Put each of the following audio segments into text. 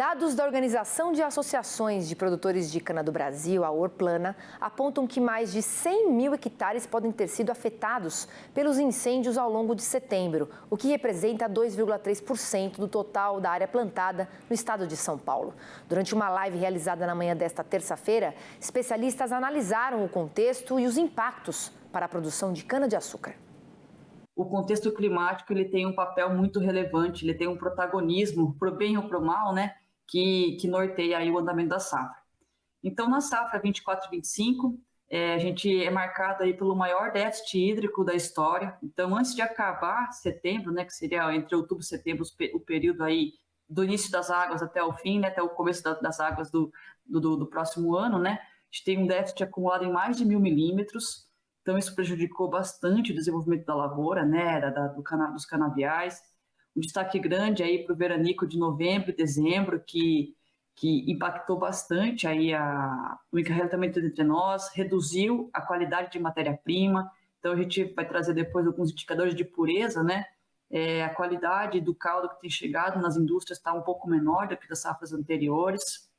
Dados da Organização de Associações de Produtores de Cana do Brasil, a Orplana, apontam que mais de 100 mil hectares podem ter sido afetados pelos incêndios ao longo de setembro, o que representa 2,3% do total da área plantada no estado de São Paulo. Durante uma live realizada na manhã desta terça-feira, especialistas analisaram o contexto e os impactos para a produção de cana-de-açúcar. O contexto climático ele tem um papel muito relevante, ele tem um protagonismo, pro bem ou pro mal, né, que norteia aí o andamento da safra. Então, na safra 24-25, a gente é marcado aí pelo maior déficit hídrico da história. Então, antes de acabar setembro, né, que seria entre outubro e setembro, o período aí do início das águas até o fim, né, até o começo das águas do próximo ano, né, a gente tem um déficit acumulado em mais de 1.000 milímetros. Então, isso prejudicou bastante o desenvolvimento da lavoura, né, dos canaviais. Um destaque grande aí para o veranico de novembro e dezembro, que impactou bastante aí o encarregamento entre nós, reduziu a qualidade de matéria-prima. Então, a gente vai trazer depois alguns indicadores de pureza, né? A qualidade do caldo que tem chegado nas indústrias está um pouco menor do que das safras anteriores.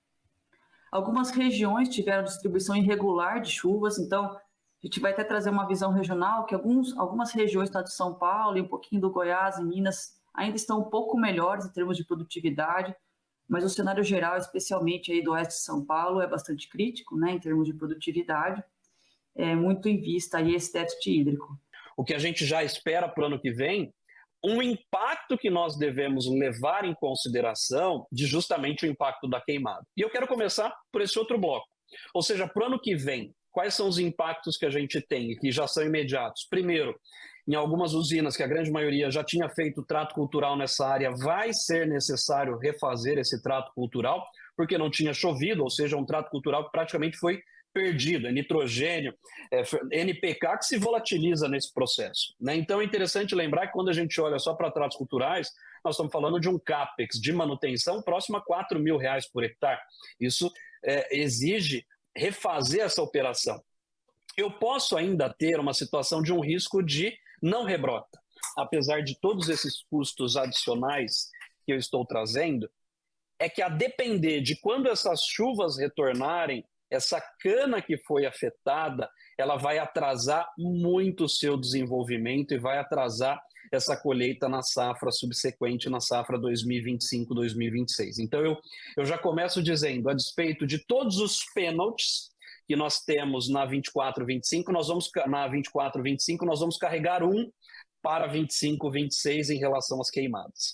Algumas regiões tiveram distribuição irregular de chuvas, então a gente vai até trazer uma visão regional que algumas regiões do estado de São Paulo e um pouquinho do Goiás e Minas ainda estão um pouco melhores em termos de produtividade, mas o cenário geral, especialmente aí do oeste de São Paulo, é bastante crítico, né, em termos de produtividade, muito em vista aí esse déficit hídrico. O que a gente já espera para o ano que vem, um impacto que nós devemos levar em consideração de justamente o impacto da queimada. E eu quero começar por esse outro bloco, ou seja, para o ano que vem, quais são os impactos que a gente tem e que já são imediatos? Primeiro, em algumas usinas, que a grande maioria já tinha feito trato cultural nessa área, vai ser necessário refazer esse trato cultural, porque não tinha chovido, ou seja, um trato cultural que praticamente foi perdido, é nitrogênio, NPK que se volatiliza nesse processo, né? Então é interessante lembrar que quando a gente olha só para tratos culturais, nós estamos falando de um CAPEX de manutenção próximo a R$ 4.000 por hectare. Isso exige refazer essa operação. Eu posso ainda ter uma situação de um risco de não rebrota. Apesar de todos esses custos adicionais que eu estou trazendo, é que a depender de quando essas chuvas retornarem, essa cana que foi afetada, ela vai atrasar muito o seu desenvolvimento e vai atrasar essa colheita na safra subsequente, na safra 2025-2026. Então eu já começo dizendo, a despeito de todos os pênaltis que nós temos na 24-25, nós vamos carregar um para 25-26 em relação às queimadas.